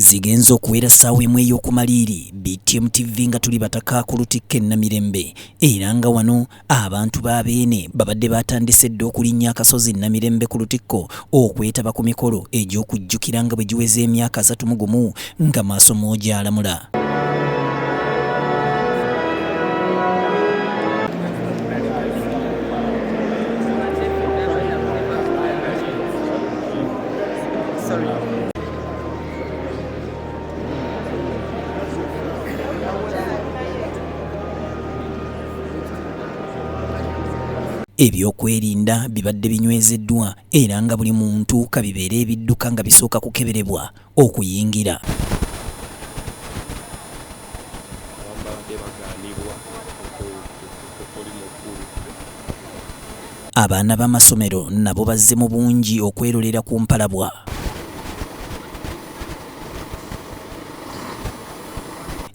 zigenzo okuwera ssaawa emu ey'okumaliri BTM TV nga tuli bataka ku Lutikko e Namirembe era nga wano abantu b'Abeene babadde batandise dda okulinnya akasozi Namirembe ku Lutikko okwetaba ku mikolo egy'okujjukira nga bwe giweze emyaka 31 nga Maasomo gy'alamula. Ebyokwerinda bibadde binywezeddwa era nga buli muntu kabibeera ebidduka nga bisooka kukeberebwa okuyingira. Abaana b'amasomero nabo bazze mu bungi okwerolera ku mpalabwa.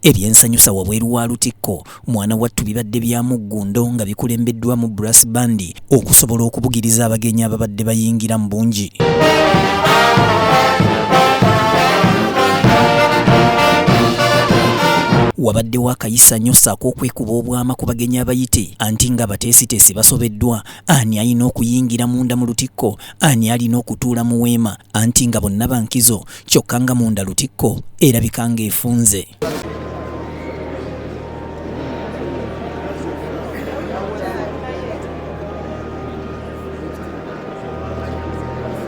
Ebyensanyusa wabweru wa Lutikko mwana wattu bibadde bya muggundo nga bikulembeddwa mu brass band okusobola okubugiriza abagenyi ababadde bayingira mu bungi. Wabaddewo akayisanyo ssaako okwekuba obwama ku bagenyi abayite anti nga bateesiteesi basobeddwa ani alina okuyingira munda mu Lutikko, ani alina okutuula mu weema anti nga bonna bankizo kyokka nga munda Lutikko erabika ng'efunze.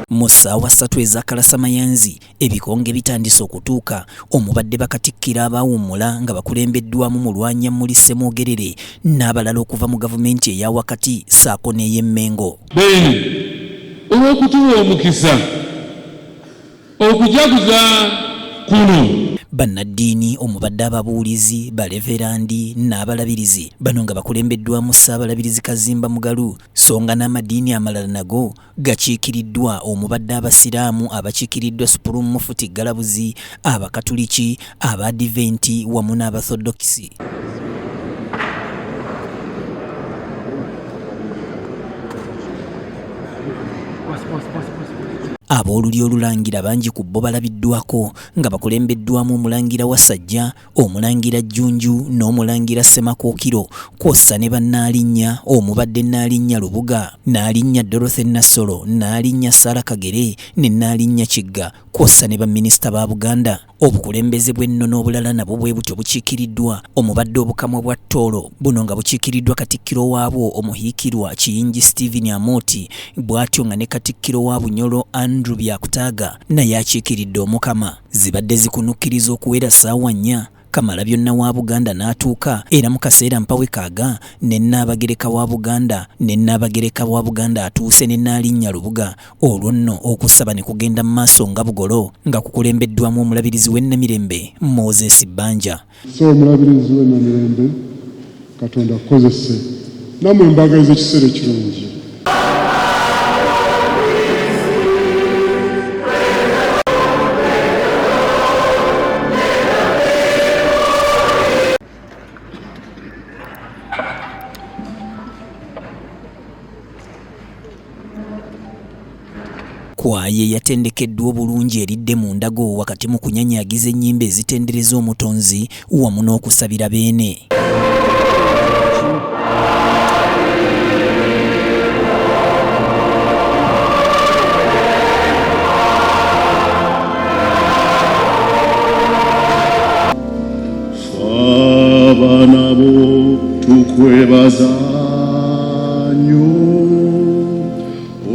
Mu ssaawa 3 ez'akalasamayanzi ebikonge bitandise okutuuka omubadde bakatikkira abaawummula nga bakulembeddwamu Mulwanya Muli Ssemwogerere n'abalala okuva mu gavumenti eya wakati ssaako n'ey'Emmengo. Bene olw'okutuwa omukisa okujaguza kuno bannaddiini omubadde ababuulizi baleverandi n'abalabirizi bano nga bakulembeddwamu Ssaabalabirizi Kazimba Mugalu so nga n'amaddiini amalala nago gakiikiriddwa omubadde abasiraamu abakiikiriddwa Supreme Mufti Galabuzi, Abakatuliki, Abadiventi wamu n'Abathodokisi. Abooluli olulangira bangi ku bo balabiddwako nga bakulembeddwamu Omulangira Wasajja, Omulangira Jjunju n'Omulangira Ssemakookiro kw'ossa ne bannaalinnya omubadde Nnaalinnya Lubuga, Nnaalinnya Dorothy Nassolo, Nnaalinnya Sarah Kagere ne Nnaalinnya Kigga kw'ossa ne baminisita ba Buganda. Obukulembeze bw'ennono obulala nabwo bwe butyo bukiikiriddwa omubadde Obukamwa bwa Toolo buno nga bukiikiriddwa Katikkiro waabwo Omuhiikirwa Kiyingi Stephen Amoti, bw'atyo nga ne Katikkiro wa Bunyolo Andrew Byakutaaga naye akiikiridde Omukama. Zibadde zikunukkiriza okuwera ssaawa 4 Kamalabyonna wa Buganda n'atuuka era mu kaseera mpawe kaaga ne Nnaabagereka wa Buganda ne Nnaabagereka wa Buganda atuuse ne Nnaalinnya Lubuga. Olwo nno okusaba ne kugenda mu maaso nga bugolo nga kukulembeddwamu omulabirizi w'e Namirembe Moses Banja. So omulabirizi w'e Namirembe Katonda akozese namwe mbagaliza ekiseera ekirungi. Kwaye yatendekeddwa obulungi eridde mu ndago wakati mu kunyanyaagiza ennyimba ezitendereza omutonzi wamu n'okusabira Beene. Abaana bo tukwebaza nnyo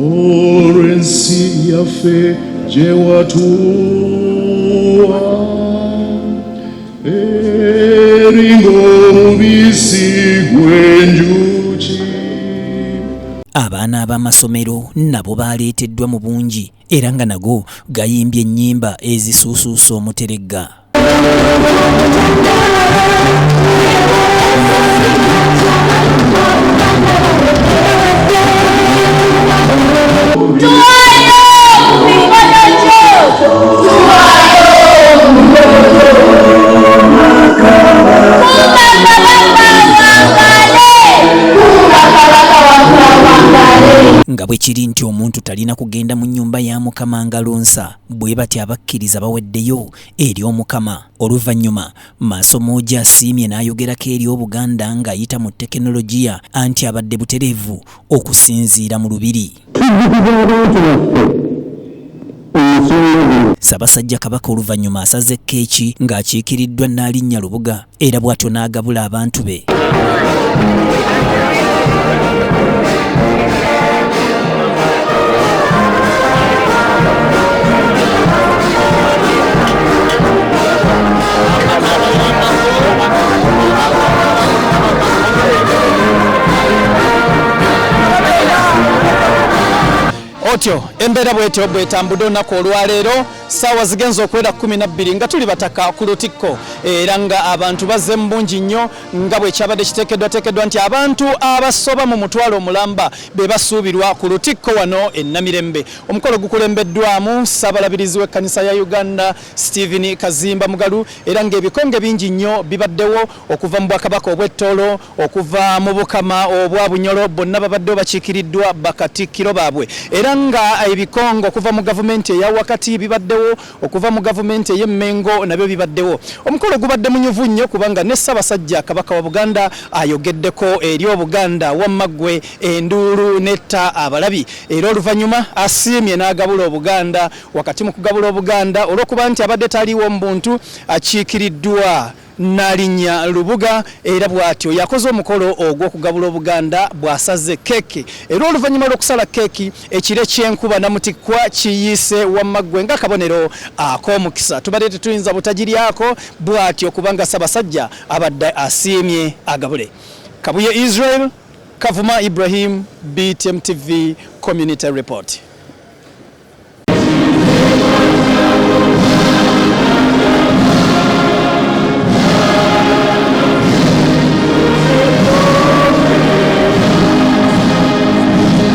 olw'ensi yaffe gye watuwa eringa omubisi gw'enjuki. Abaana ab'amasomero nabo baaleeteddwa mu bungi era nga nago gayimbye ennyimba ezisuusuusa omuteregga. nga bwe kiri nti omuntu talina kugenda mu nnyumba ya Mukama ngalonsa, bwe bati abakkiriza baweddeyo eri Omukama. Oluvannyuma Maaso Mooja asiimye n'ayogerako eri Obuganda ng'ayita mu tekinologiya anti abadde butereevu okusinziira mu lubiri. Ssaabasajja Kabaka oluvannyuma asaze keeki ng'akiikiriddwa Nnaalinnya Lubuga era bw'atyo n'agabula abantu be. Otyo embeera bwetyo bwetambudde olunaku olwaleero ssaawa zigenza okwera 12 nga tuli bataka ku Lutikko era nga abantu bazze mu bungi nnyo nga bwe kyabadde kiteekeddwa nti abantu abasoba mu mutwalo omulamba be basuubirwa ku Lutikko wano e Namirembe. Omukolo gukulembeddwamu Ssaabalabirizi w'ekkanisa ya Uganda Stephen Kazimba Mugalu era ng'ebikonge bingi nnyo bibaddewo okuva mu Bwakabaka obw'Ettoolo, okuva mu Bukama obwa Bunyolo, bonna babadde bakiikiriddwa bakatikkiro baabwe era nga ebikongo okuva mu gavumenti eya wakati bibaddewo, okuva mu gavumenti ey'Emmengo nabyo bibaddewo. Omukolo gubadde munyuvu nnyo kubanga ne Ssaabasajja Kabaka wa Buganda ayogeddeko eri Obuganda wammaggwe enduulu netta abalabi era oluvannyuma asiimye n'agabula Obuganda. Wakati mu kugabula Obuganda olw'okuba nti abadde taliiwo mu buntu akiikiriddwa Nnaalinnya Lubuga era bw'atyo yakoze omukolo ogw'okugabula Obuganda bw'asaze keeki era oluvannyuma lw'okusala keeki ekire ky'enkuba namutikkwa kiyiise wammaggwe ng'akabonero ak'omukisa. Tubadde tetuyinza butagiryako bw'atyo kubanga Ssaabasajja abadde asiimye agabule. Kabuye Israel, Kavuma Ibrahim, BTM TV Community Report.